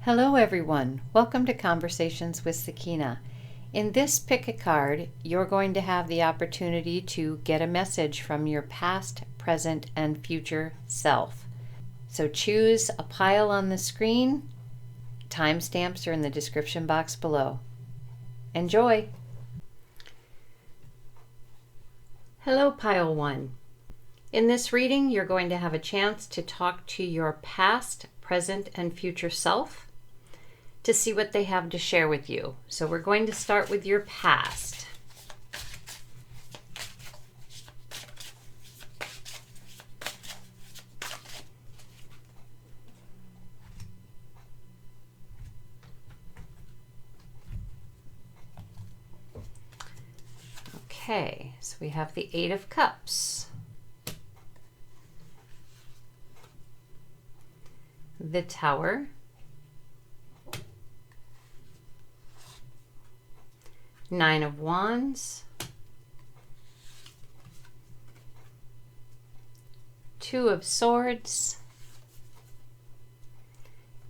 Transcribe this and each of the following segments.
Hello everyone, welcome to Conversations with Sakina. In this pick a card, you're going to have the opportunity to get a message from your past, present, and future self. So choose a pile on the screen. Timestamps are in the description box below. Enjoy! Hello Pile 1. In this reading, you're going to have a chance to talk to your past, present, and future self to see what they have to share with you. So we're going to start with your past. Okay, so we have the Eight of Cups, the Tower, Nine of Wands, Two of Swords,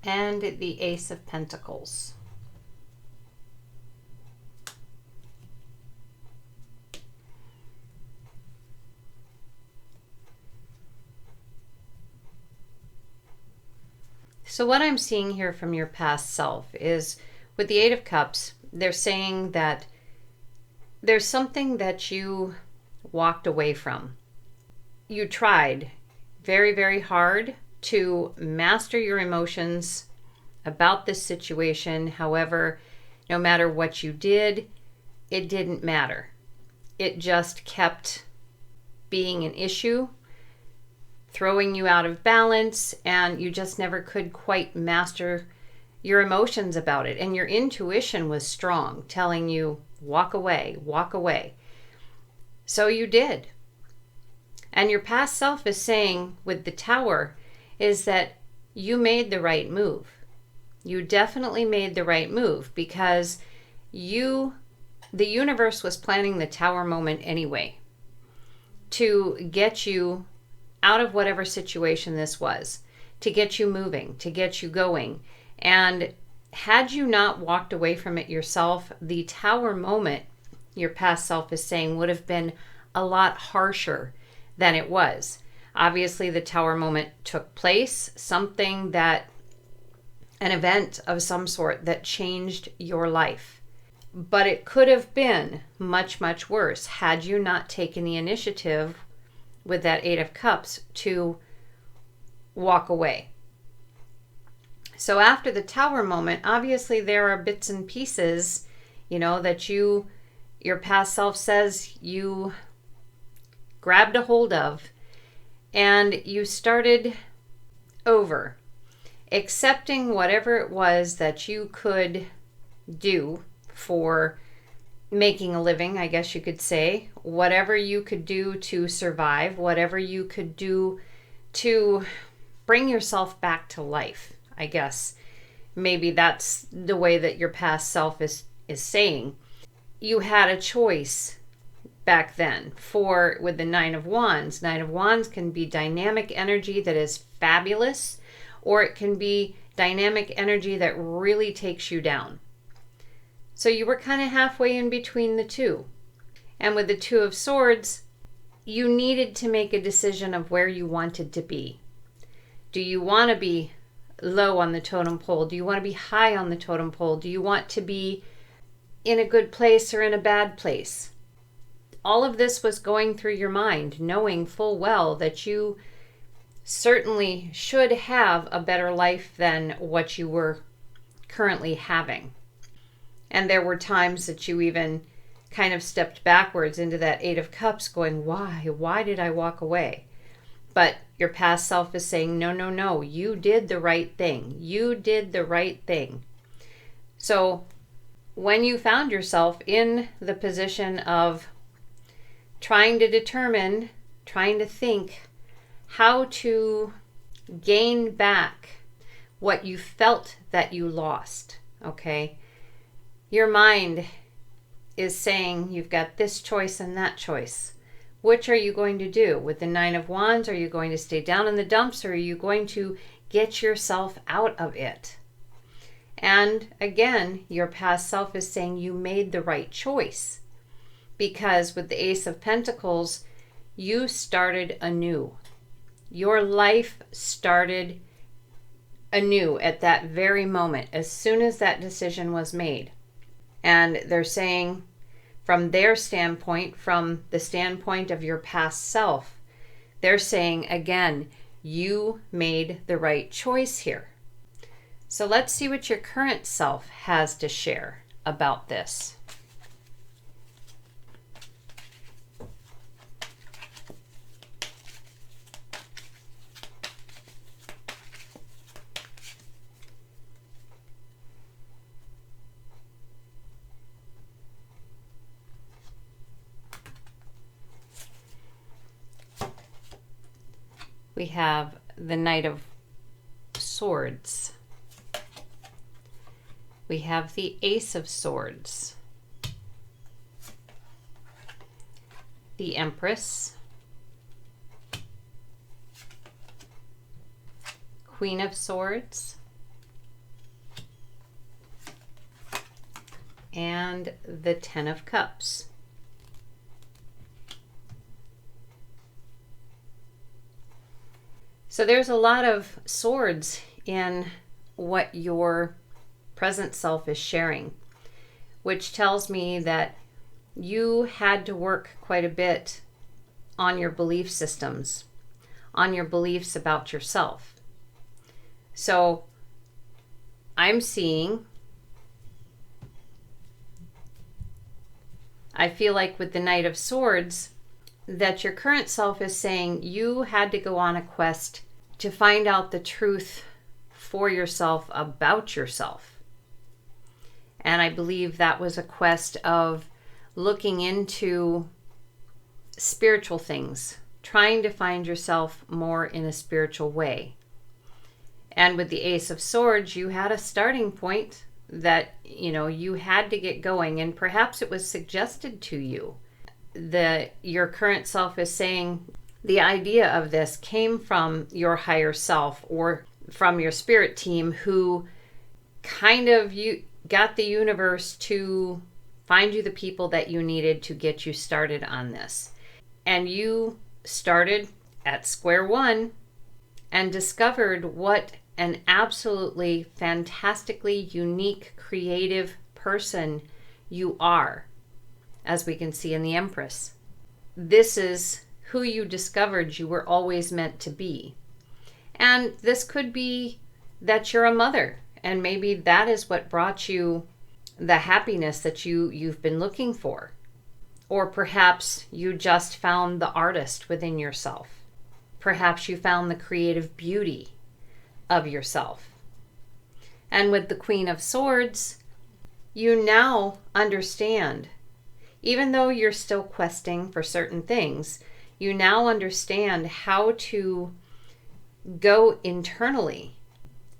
and the Ace of Pentacles. So what I'm seeing here from your past self is with the Eight of Cups, they're saying that there's something that you walked away from. You tried very, very hard to master your emotions about this situation. However, no matter what you did, it didn't matter. It just kept being an issue, throwing you out of balance, and you just never could quite master your emotions about it. And your intuition was strong, telling you, walk away, walk away. So you did. And your past self is saying with the Tower is that you made the right move. You definitely made the right move because the universe was planning the Tower moment anyway to get you out of whatever situation this was, to get you moving, to get you going. And had you not walked away from it yourself, the Tower moment, your past self is saying, would have been a lot harsher than it was. Obviously, the Tower moment took place, an event of some sort that changed your life. But it could have been much, much worse had you not taken the initiative with that Eight of Cups to walk away. So after the Tower moment, obviously there are bits and pieces, that your past self says you grabbed a hold of, and you started over, accepting whatever it was that you could do for making a living, I guess you could say, whatever you could do to survive, whatever you could do to bring yourself back to life. I guess maybe that's the way that your past self is saying. You had a choice back then with the Nine of Wands. Nine of Wands can be dynamic energy that is fabulous, or it can be dynamic energy that really takes you down. So you were kind of halfway in between the two. And with the Two of Swords, you needed to make a decision of where you wanted to be. Do you want to be low on the totem pole? Do you want to be high on the totem pole? Do you want to be in a good place or in a bad place? All of this was going through your mind, knowing full well that you certainly should have a better life than what you were currently having. And there were times that you even kind of stepped backwards into that Eight of Cups going, why? Why did I walk away? But your past self is saying, no, you did the right thing. You did the right thing. So when you found yourself in the position of trying to think how to gain back what you felt that you lost, okay? Your mind is saying you've got this choice and that choice. Which are you going to do? With the Nine of Wands, are you going to stay down in the dumps, or are you going to get yourself out of it? And again, your past self is saying you made the right choice, because with the Ace of Pentacles, you started anew. Your life started anew at that very moment, as soon as that decision was made. And they're saying, from their standpoint, from the standpoint of your past self, they're saying, again, you made the right choice here. So let's see what your current self has to share about this. We have the Knight of Swords. We have the Ace of Swords. The Empress. Queen of Swords. And the Ten of Cups. So there's a lot of swords in what your present self is sharing, which tells me that you had to work quite a bit on your belief systems, on your beliefs about yourself. So I'm seeing, I feel like with the Knight of Swords, that your current self is saying you had to go on a quest to find out the truth for yourself about yourself. And I believe that was a quest of looking into spiritual things, trying to find yourself more in a spiritual way. And with the Ace of Swords, you had a starting point that, you had to get going, and perhaps it was suggested to you. Your current self is saying the idea of this came from your higher self or from your spirit team, who kind of you got the universe to find you the people that you needed to get you started on this. And you started at square one and discovered what an absolutely fantastically unique, creative person you are, as we can see in the Empress. This is who you discovered you were always meant to be. And this could be that you're a mother, and maybe that is what brought you the happiness that you've been looking for. Or perhaps you just found the artist within yourself. Perhaps you found the creative beauty of yourself. And with the Queen of Swords, you now understand, even though you're still questing for certain things, you now understand how to go internally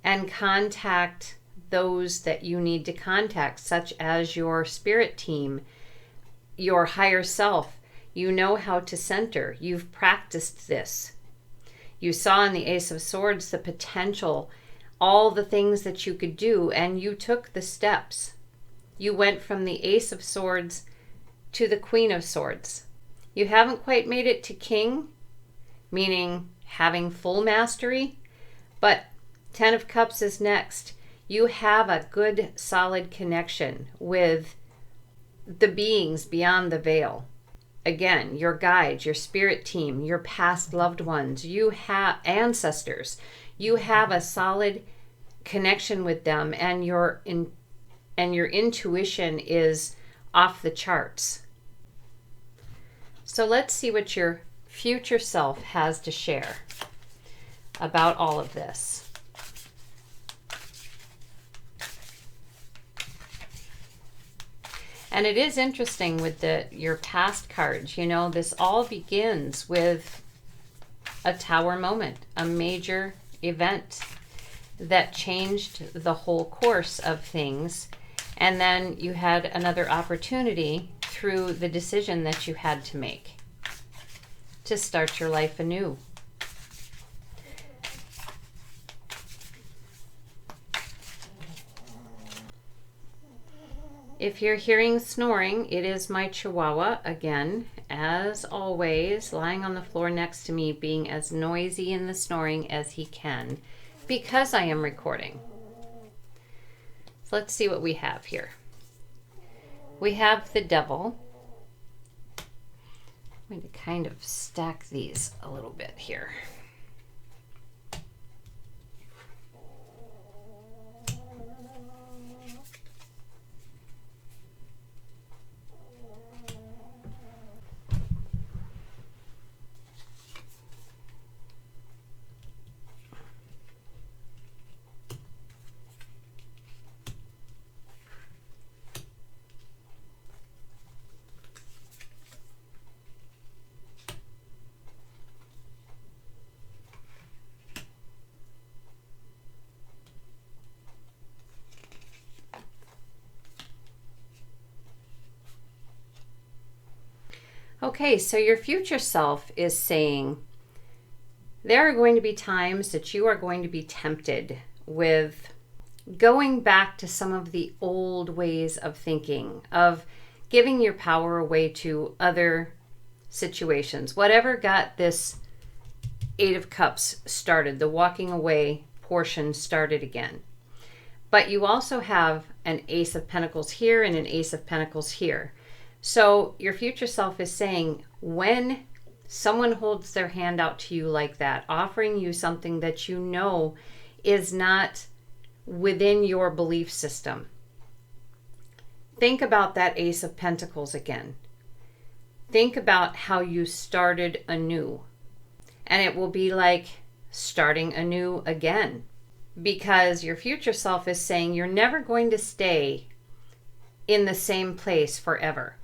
and contact those that you need to contact, such as your spirit team, your higher self. You know how to center. You've practiced this. You saw in the Ace of Swords the potential, all the things that you could do, and you took the steps. You went from the Ace of Swords to the Queen of Swords. You haven't quite made it to King, meaning having full mastery, but Ten of Cups is next. You have a good, solid connection with the beings beyond the veil. Again, your guides, your spirit team, your past loved ones, you have ancestors. You have a solid connection with them, and your intuition is off the charts. So let's see what your future self has to share about all of this. And it is interesting with your past cards. This all begins with a tower moment, a major event that changed the whole course of things. And then you had another opportunity through the decision that you had to make to start your life anew. If you're hearing snoring, it is my Chihuahua again, as always, lying on the floor next to me, being as noisy in the snoring as he can, because I am recording. So let's see what we have here. We have the Devil. I'm going to kind of stack these a little bit here. Okay, so your future self is saying there are going to be times that you are going to be tempted with going back to some of the old ways of thinking, of giving your power away to other situations. Whatever got this Eight of Cups started, the walking away portion started again. But you also have an Ace of Pentacles here and an Ace of Pentacles here. So your future self is saying, when someone holds their hand out to you like that, offering you something that you know is not within your belief system, think about that Ace of Pentacles again. Think about how you started anew. And it will be like starting anew again. Because your future self is saying you're never going to stay in the same place forever.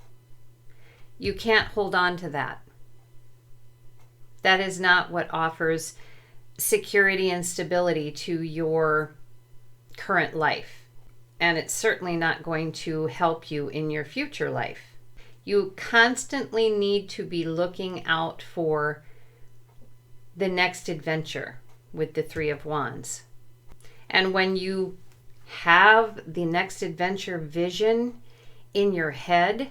You can't hold on to that. That is not what offers security and stability to your current life. And it's certainly not going to help you in your future life. You constantly need to be looking out for the next adventure with the Three of Wands. And when you have the next adventure vision in your head,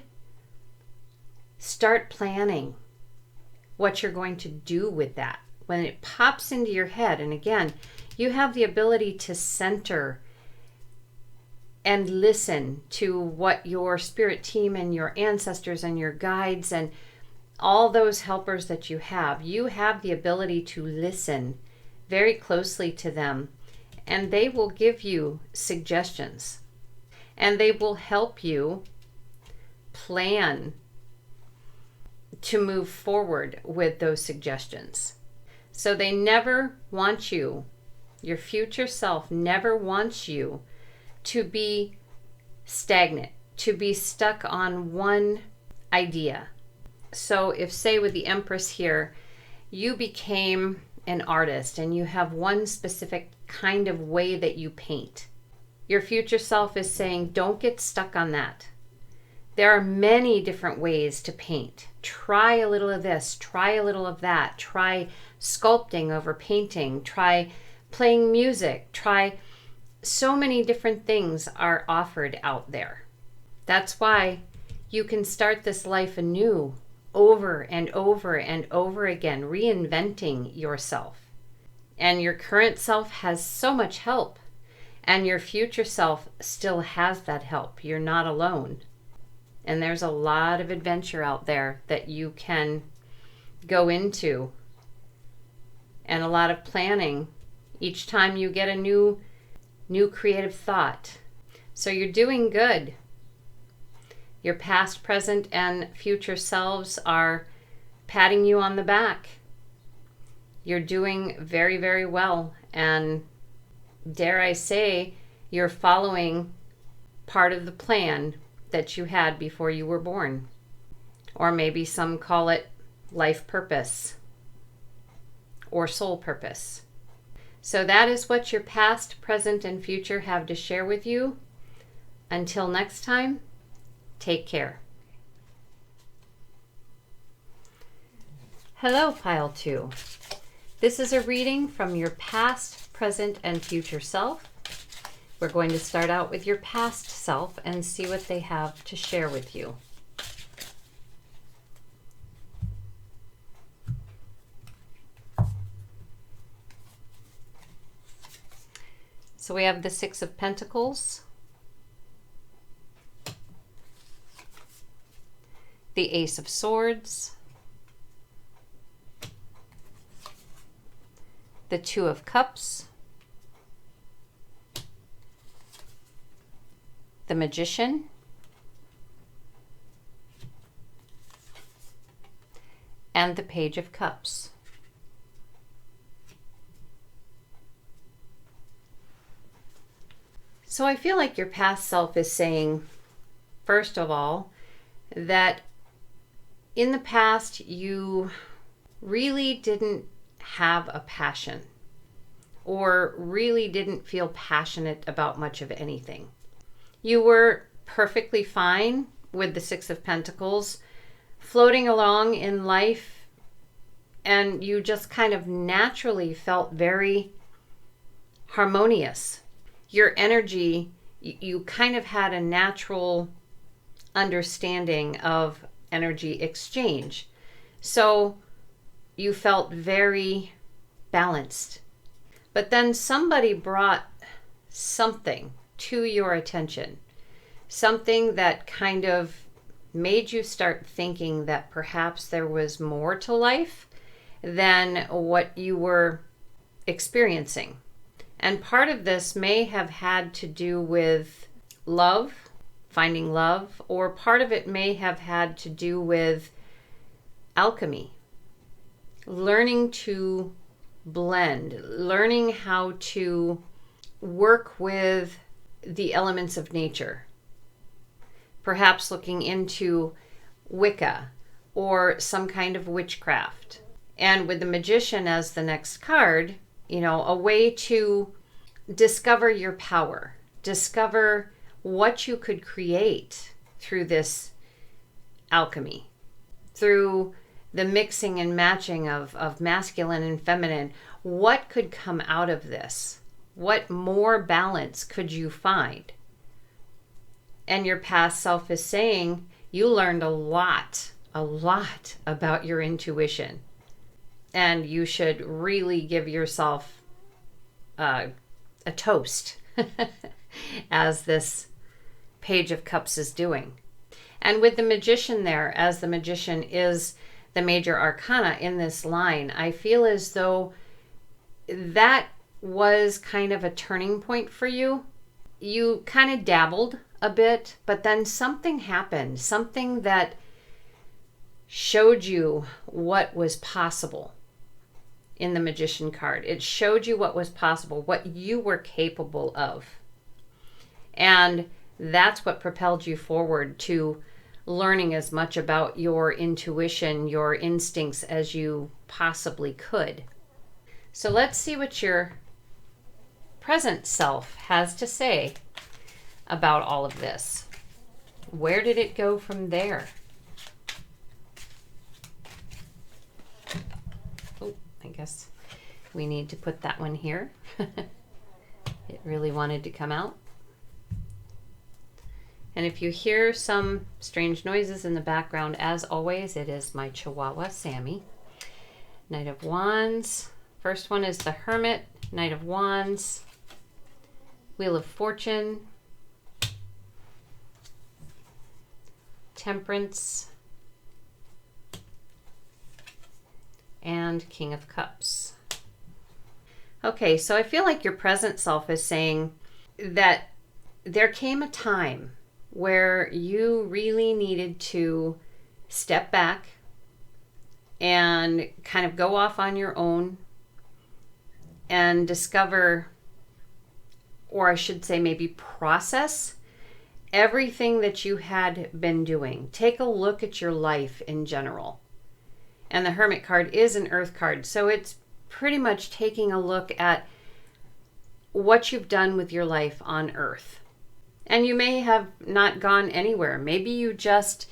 start planning what you're going to do with that. When it pops into your head, and again, you have the ability to center and listen to what your spirit team and your ancestors and your guides and all those helpers that you have the ability to listen very closely to them, and they will give you suggestions, and they will help you plan to move forward with those suggestions. So they never want you, your future self never wants you to be stagnant, to be stuck on one idea. So if, say, with the Empress here, you became an artist and you have one specific kind of way that you paint, your future self is saying, don't get stuck on that. There are many different ways to paint. Try a little of this, try a little of that, try sculpting over painting, try playing music, try so many different things are offered out there. That's why you can start this life anew over and over and over again, reinventing yourself. And your current self has so much help, and your future self still has that help. You're not alone. And there's a lot of adventure out there that you can go into, and a lot of planning each time you get a new creative thought. So you're doing good. Your past, present, and future selves are patting you on the back. You're doing very, very well. And dare I say, you're following part of the plan that you had before you were born. Or maybe some call it life purpose or soul purpose. So that is what your past, present, and future have to share with you. Until next time, take care. Hello, Pile 2. This is a reading from your past, present, and future self. We're going to start out with your past self and see what they have to share with you. So we have the Six of Pentacles, the Ace of Swords, the Two of Cups, the Magician, and the Page of Cups. So I feel like your past self is saying, first of all, that in the past you really didn't have a passion or really didn't feel passionate about much of anything. You were perfectly fine with the Six of Pentacles, floating along in life, and you just kind of naturally felt very harmonious. Your energy, you kind of had a natural understanding of energy exchange. So you felt very balanced. But then somebody brought something to your attention, something that kind of made you start thinking that perhaps there was more to life than what you were experiencing. And part of this may have had to do with love, finding love, or part of it may have had to do with alchemy, learning to blend, learning how to work with the elements of nature, perhaps looking into Wicca or some kind of witchcraft. And with the Magician as the next card, you know, a way to discover your power, discover what you could create through this alchemy, through the mixing and matching of masculine and feminine. What could come out of this? What more balance could you find? And your past self is saying you learned a lot about your intuition. And you should really give yourself a toast as this Page of Cups is doing. And with the Magician there, as the Magician is the major arcana in this line, I feel as though that was kind of a turning point for you. You kind of dabbled a bit, but then something happened, something that showed you what was possible. In the Magician card, it showed you what was possible, what you were capable of. And that's what propelled you forward to learning as much about your intuition, your instincts as you possibly could. So let's see what your present self has to say about all of this. Where did it go from there? I guess we need to put that one here. It really wanted to come out. And if you hear some strange noises in the background, as always, it is my Chihuahua, Sammy. Knight of Wands. First one is the Hermit, Knight of Wands, Wheel of Fortune, Temperance, and King of Cups. Okay, so I feel like your present self is saying that there came a time where you really needed to step back and kind of go off on your own and discover, or I should say maybe process, everything that you had been doing. Take a look at your life in general. And the Hermit card is an earth card, so it's pretty much taking a look at what you've done with your life on earth. And you may have not gone anywhere. Maybe you just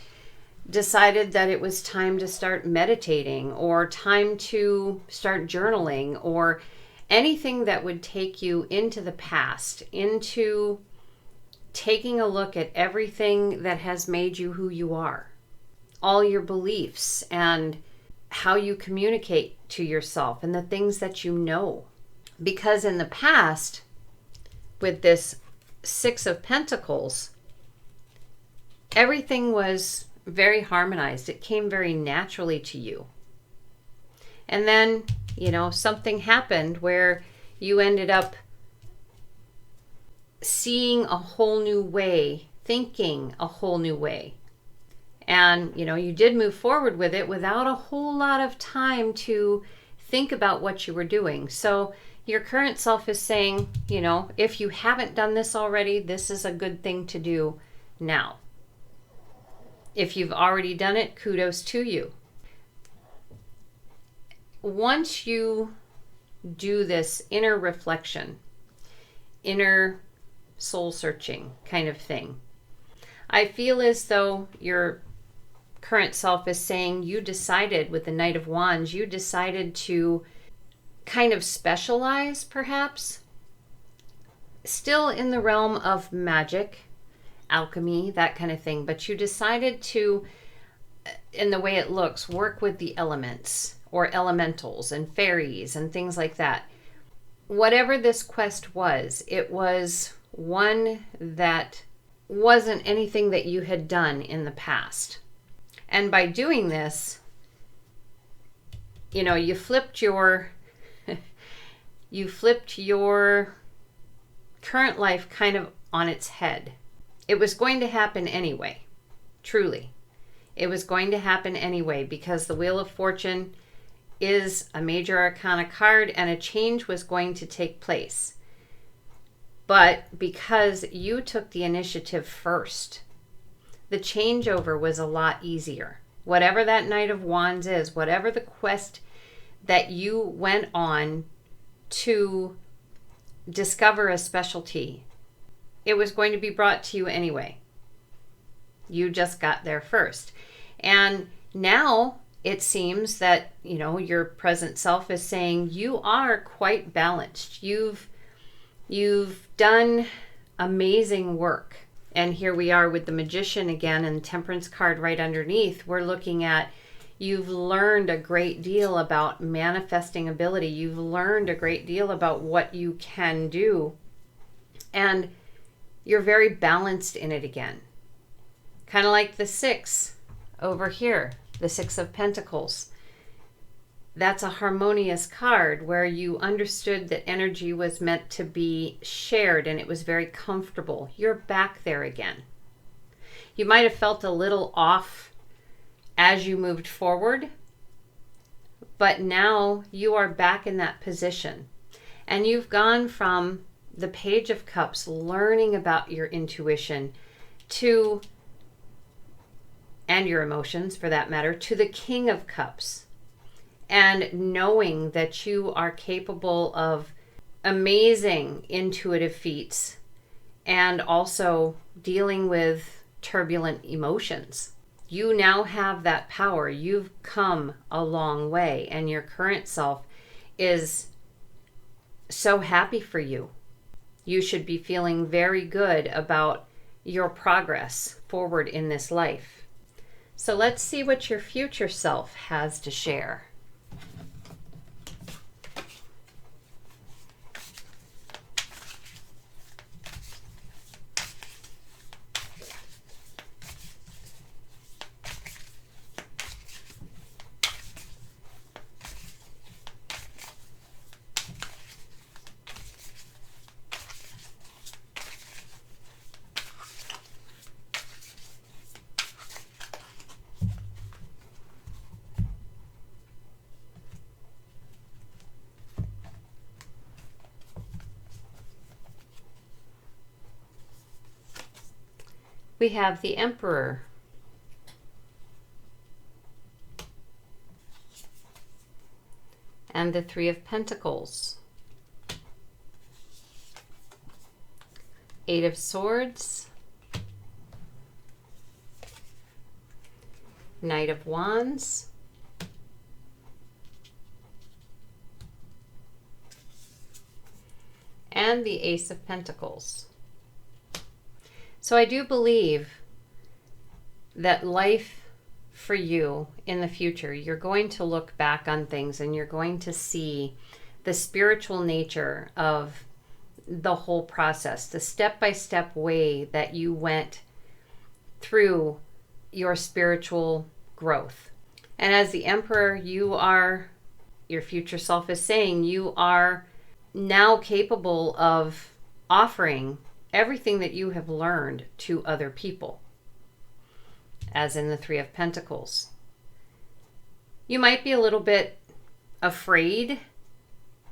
decided that it was time to start meditating, or time to start journaling, or Anything that would take you into the past, into taking a look at everything that has made you who you are, all your beliefs and how you communicate to yourself and the things that you know. Because in the past, with this Six of Pentacles, everything was very harmonized. It came very naturally to you. And then, something happened where you ended up seeing a whole new way, thinking a whole new way. And, you did move forward with it without a whole lot of time to think about what you were doing. So your current self is saying, if you haven't done this already, this is a good thing to do now. If you've already done it, kudos to you. Once you do this inner reflection, inner soul searching kind of thing, I feel as though your current self is saying you decided with the Knight of Wands, you decided to kind of specialize perhaps, still in the realm of magic, alchemy, that kind of thing, but you decided to, in the way it looks, work with the elements or elementals and fairies and things like that. Whatever this quest was, it was one that wasn't anything that you had done in the past. And by doing this, you flipped your current life kind of on its head. It was going to happen anyway. Truly. It was going to happen anyway because the Wheel of Fortune is a major arcana card and a change was going to take place. But because you took the initiative first, the changeover was a lot easier. Whatever that Knight of Wands is, whatever the quest that you went on to discover a specialty, it was going to be brought to you anyway. You just got there first. And now it seems that, your present self is saying you are quite balanced. You've done amazing work. And here we are with the Magician again and Temperance card right underneath. We're looking at you've learned a great deal about manifesting ability. You've learned a great deal about what you can do. And you're very balanced in it again. Kind of like the 6 over here, the 6 of Pentacles. That's a harmonious card where you understood that energy was meant to be shared and it was very comfortable. You're back there again. You might have felt a little off as you moved forward, but now you are back in that position. And you've gone from the Page of Cups, learning about your intuition, and your emotions for that matter, to the King of Cups. And knowing that you are capable of amazing intuitive feats and also dealing with turbulent emotions. You now have that power. You've come a long way and your current self is so happy for you. You should be feeling very good about your progress forward in this life. So let's see what your future self has to share. We have the Emperor. And the 3 of Pentacles. 8 of Swords. Knight of Wands. and the Ace of Pentacles. So I do believe that life for you in the future, you're going to look back on things and you're going to see the spiritual nature of the whole process, the step-by-step way that you went through your spiritual growth. And as the Emperor, your future self is saying, you are now capable of offering everything that you have learned to other people, as in the Three of Pentacles. You might be a little bit afraid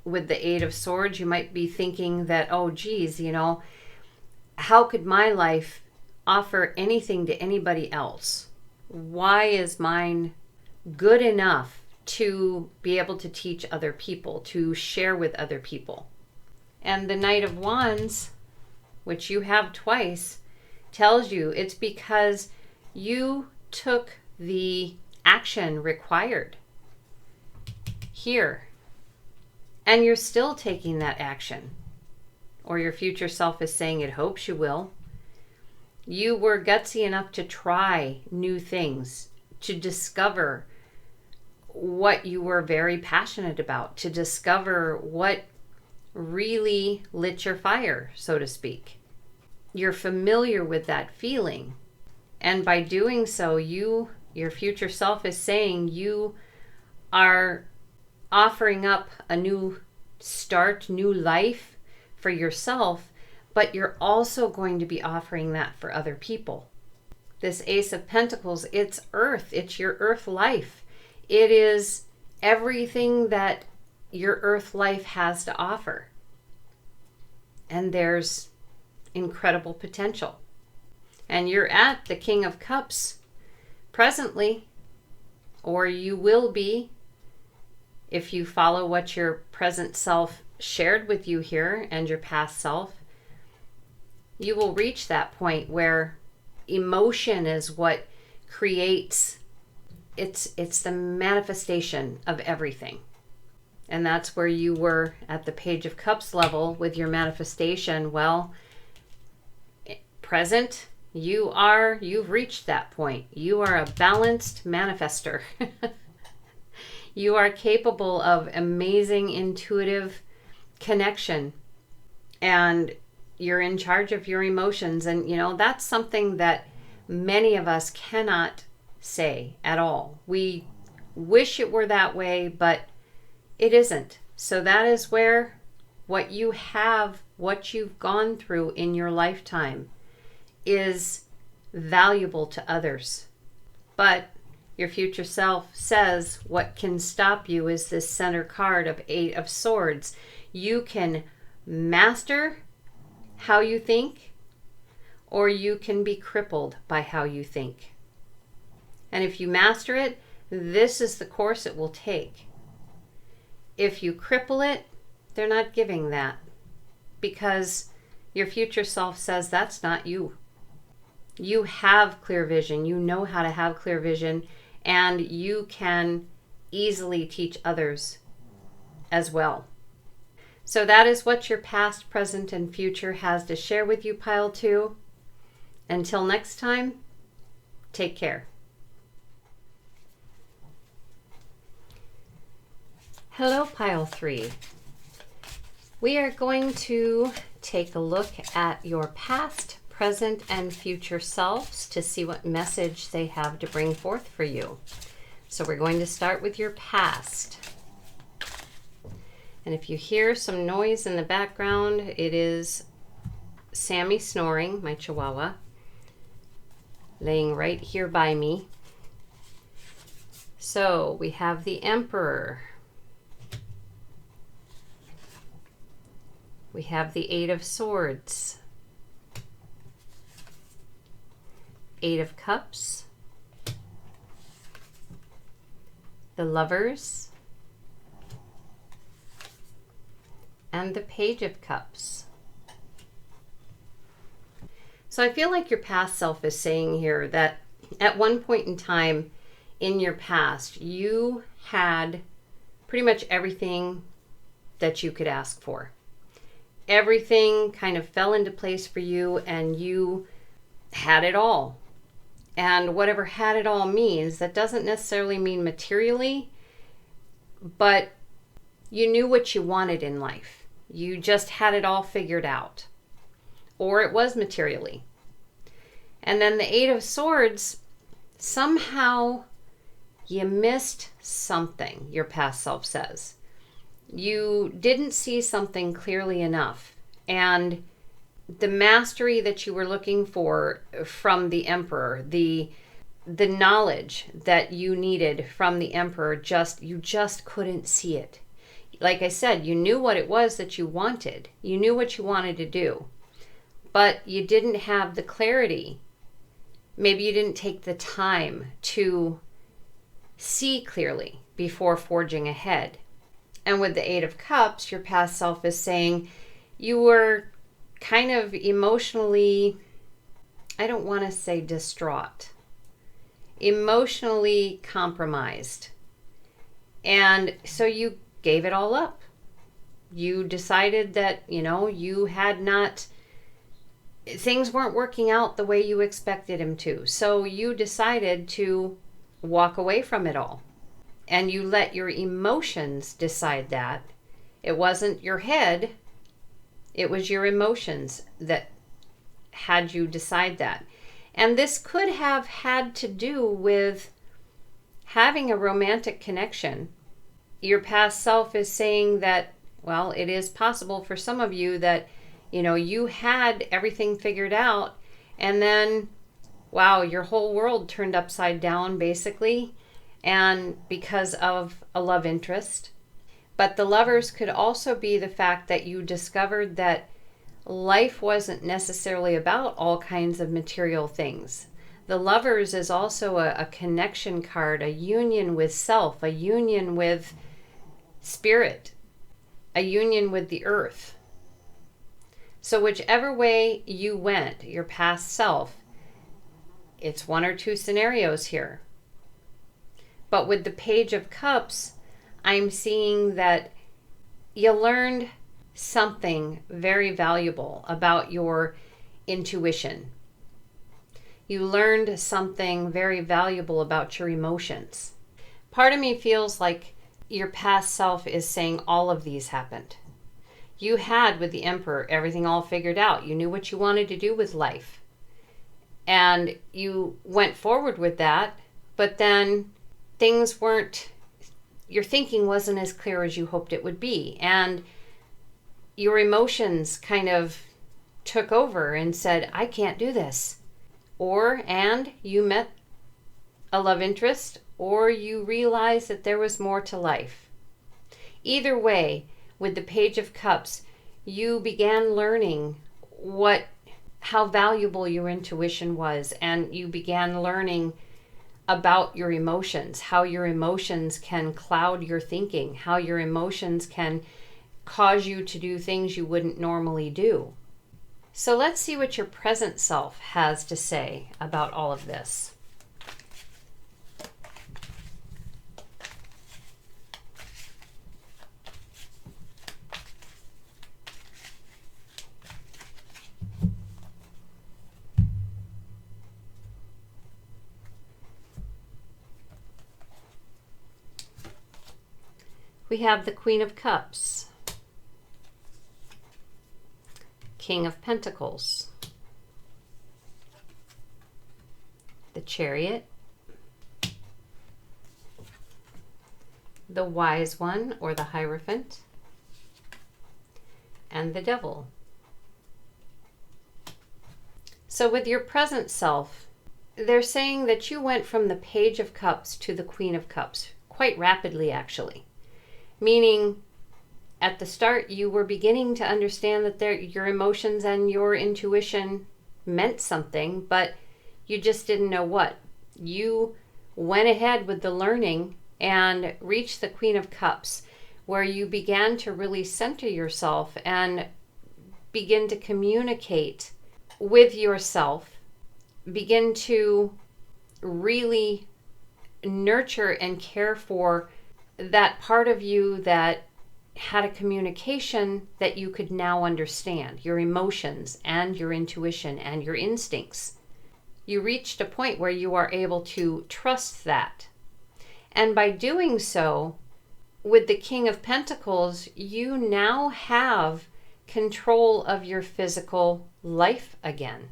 with the Eight of Swords. You might be thinking that, oh geez, how could my life offer anything to anybody else? Why is mine good enough to be able to teach other people, to share with other people? And the Knight of Wands, which you have twice, tells you it's because you took the action required here, and you're still taking that action, or your future self is saying it hopes you will. You were gutsy enough to try new things, to discover what you were very passionate about, to discover what really lit your fire, so to speak. You're familiar with that feeling. And by doing so, your future self is saying you are offering up a new start, new life for yourself, but you're also going to be offering that for other people. This Ace of Pentacles, it's earth. It's your earth life. It is everything that your earth life has to offer. And there's incredible potential. And you're at the King of Cups presently, or you will be if you follow what your present self shared with you here and your past self. You will reach that point where emotion is what creates, it's the manifestation of everything. And that's where you were at the Page of Cups level with your manifestation. Well, present, you've reached that point. You are a balanced manifester. You are capable of amazing intuitive connection, and you're in charge of your emotions. And that's something that many of us cannot say at all. We wish it were that way, but it isn't. So that is where what you have, what you've gone through in your lifetime is valuable to others. But your future self says what can stop you is this center card of Eight of Swords. You can master how you think, or you can be crippled by how you think. And if you master it, this is the course it will take. If you cripple it, they're not giving that, because your future self says that's not you. You have clear vision. You know how to have clear vision, and you can easily teach others as well. So that is what your past, present, and future has to share with you, Pile 2. Until next time, take care. Hello, Pile 3. We are going to take a look at your past, present, and future selves to see what message they have to bring forth for you. So we're going to start with your past. And if you hear some noise in the background, it is Sammy snoring, my Chihuahua, laying right here by me. So we have the Emperor. We have the Eight of Swords, Eight of Cups, the Lovers, and the Page of Cups. So I feel like your past self is saying here that at one point in time in your past, you had pretty much everything that you could ask for. everything kind of fell into place for you and you had it all. And whatever had it all means, that doesn't necessarily mean materially, but you knew what you wanted in life. You just had it all figured out. Or it was materially. And then the Eight of Swords, somehow you missed something, your past self says. You didn't see something clearly enough. And the mastery that you were looking for from the Emperor, the knowledge that you needed from the Emperor, you just couldn't see it. Like I said, you knew what it was that you wanted. You knew what you wanted to do. But you didn't have the clarity. Maybe you didn't take the time to see clearly before forging ahead. And with the Eight of Cups, your past self is saying you were kind of emotionally, I don't want to say distraught, emotionally compromised. And so you gave it all up. You decided that, you had not, things weren't working out the way you expected them to. So you decided to walk away from it all. And you let your emotions decide that. It wasn't your head. It was your emotions that had you decide that. And this could have had to do with having a romantic connection. Your past self is saying that, well, it is possible for some of you that, you had everything figured out and then, wow, your whole world turned upside down basically, and because of a love interest. But the Lovers could also be the fact that you discovered that life wasn't necessarily about all kinds of material things. The Lovers is also a connection card, a union with self, a union with spirit, a union with the earth. So whichever way you went, your past self, it's one or two scenarios here. But with the Page of Cups, I'm seeing that you learned something very valuable about your intuition. You learned something very valuable about your emotions. Part of me feels like your past self is saying all of these happened. You had, with the Emperor, everything all figured out. You knew what you wanted to do with life. And you went forward with that, but then things weren't, your thinking wasn't as clear as you hoped it would be. And your emotions kind of took over and said, I can't do this. And you met a love interest, or you realized that there was more to life. Either way, with the Page of Cups, you began learning how valuable your intuition was, and you began learning about your emotions, how your emotions can cloud your thinking, how your emotions can cause you to do things you wouldn't normally do. So let's see what your present self has to say about all of this. We have the Queen of Cups, King of Pentacles, the Chariot, the Wise One or the Hierophant, and the Devil. So with your present self, they're saying that you went from the Page of Cups to the Queen of Cups quite rapidly, actually. Meaning, at the start, you were beginning to understand that your emotions and your intuition meant something, but you just didn't know what. You went ahead with the learning and reached the Queen of Cups, where you began to really center yourself and begin to communicate with yourself, begin to really nurture and care for that part of you that had a communication that you could now understand, your emotions and your intuition and your instincts. You reached a point where you are able to trust that. And by doing so, with the King of Pentacles, you now have control of your physical life again.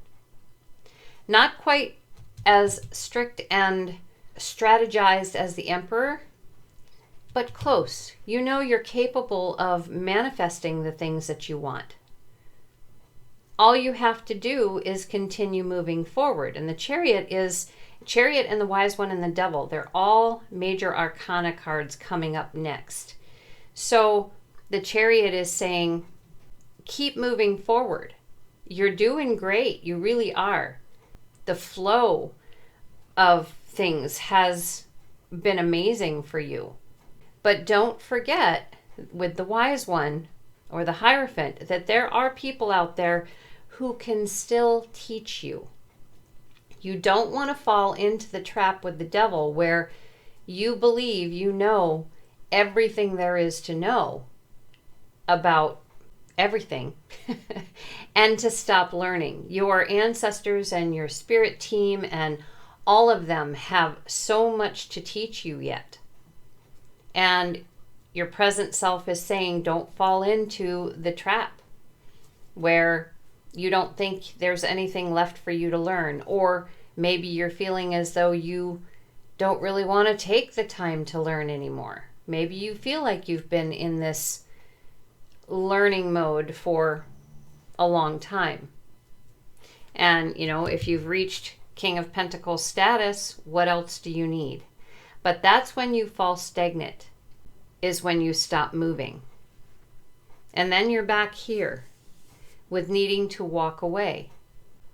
Not quite as strict and strategized as the Emperor, but close. You know you're capable of manifesting the things that you want. All you have to do is continue moving forward. And the Chariot and the Wise One and the Devil. They're all major arcana cards coming up next. So the Chariot is saying, keep moving forward. You're doing great. You really are. The flow of things has been amazing for you. But don't forget, with the Wise One or the Hierophant, that there are people out there who can still teach you. You don't want to fall into the trap with the Devil where you believe you know everything there is to know about everything and to stop learning. Your ancestors and your spirit team and all of them have so much to teach you yet. And your present self is saying, don't fall into the trap where you don't think there's anything left for you to learn. Or maybe you're feeling as though you don't really want to take the time to learn anymore. Maybe you feel like you've been in this learning mode for a long time. And, if you've reached King of Pentacles status, what else do you need? But that's when you fall stagnant, is when you stop moving. And then you're back here with needing to walk away.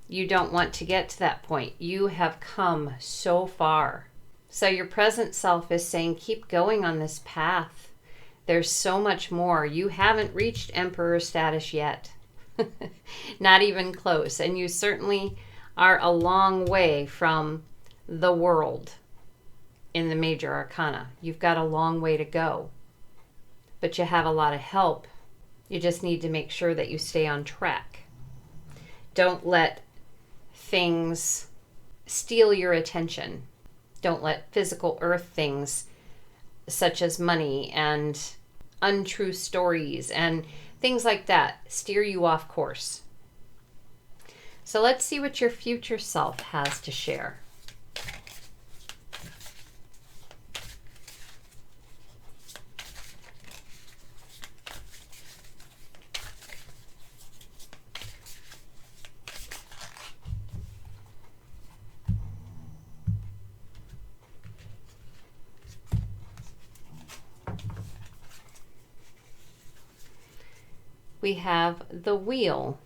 You don't want to get to that point. You have come so far. So your present self is saying, keep going on this path. There's so much more. You haven't reached Emperor status yet. Not even close. And you certainly are a long way from the world in the major arcana. You've got a long way to go. But you have a lot of help. You just need to make sure that you stay on track. Don't let things steal your attention. Don't let physical earth things such as money and untrue stories and things like that steer you off course. So let's see what your future self has to share. We have the Wheel,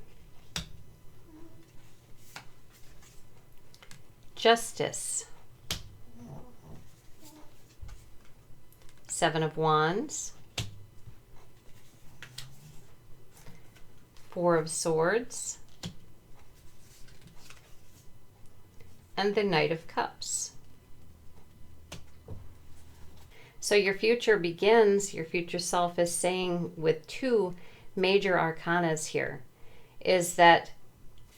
Justice, Seven of Wands, Four of Swords, and the Knight of Cups. So your future begins, your future self is saying with two major arcanas here, is that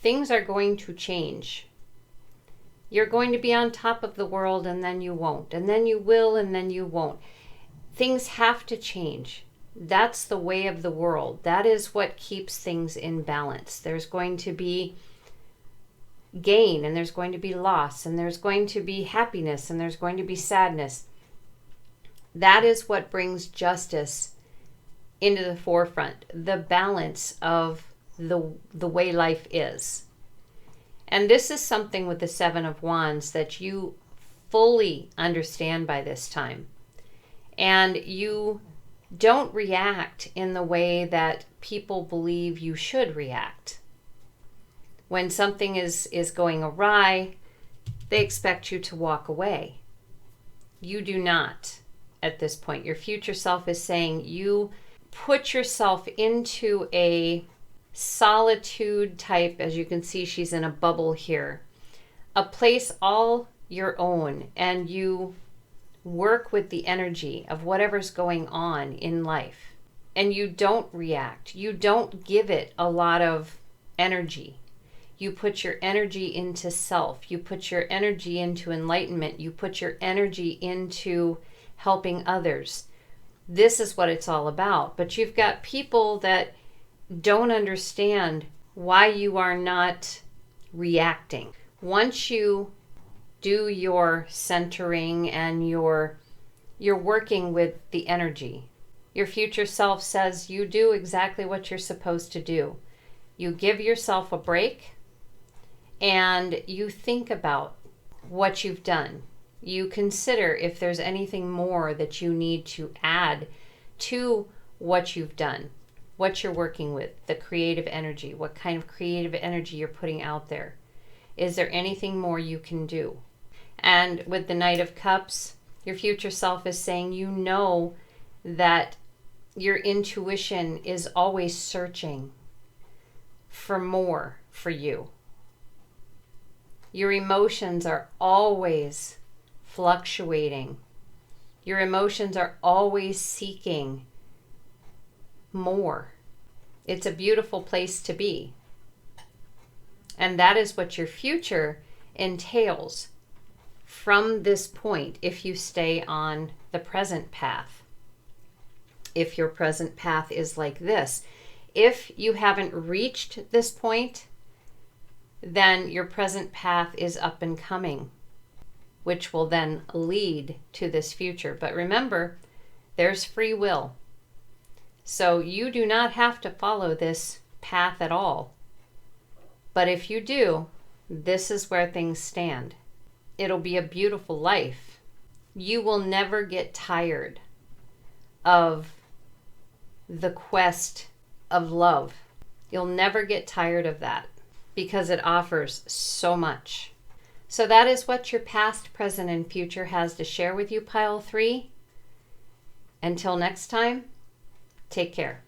things are going to change. You're going to be on top of the world and then you won't, and then you will and then you won't. Things have to change. That's the way of the world. That is what keeps things in balance. There's going to be gain and there's going to be loss and there's going to be happiness and there's going to be sadness. That is what brings justice into the forefront, the balance of the way life is. And this is something with the Seven of Wands that you fully understand by this time. And you don't react in the way that people believe you should react. When something is going awry, they expect you to walk away. You do not at this point. Your future self is saying you put yourself into a solitude type, as you can see she's in a bubble here, a place all your own, and you work with the energy of whatever's going on in life. and you don't react. You don't give it a lot of energy. You put your energy into self. You put your energy into enlightenment. You put your energy into helping others. This is what it's all about. But you've got people that don't understand why you are not reacting. Once you do your centering and you're working with the energy, your future self says you do exactly what you're supposed to do. You give yourself a break and you think about what you've done. You consider if there's anything more that you need to add to what you've done, what you're working with, the creative energy, what kind of creative energy you're putting out there. Is there anything more you can do? And with the Knight of Cups, your future self is saying you know that your intuition is always searching for more for you. Your emotions are always fluctuating. Your emotions are always seeking more. It's a beautiful place to be. And that is what your future entails from this point if you stay on the present path. If your present path is like this. If you haven't reached this point, then your present path is up and coming, which will then lead to this future. But remember, there's free will. So you do not have to follow this path at all. But if you do, this is where things stand. It'll be a beautiful life. You will never get tired of the quest of love. You'll never get tired of that because it offers so much. So that is what your past, present, and future has to share with you, Pile 3. Until next time, take care.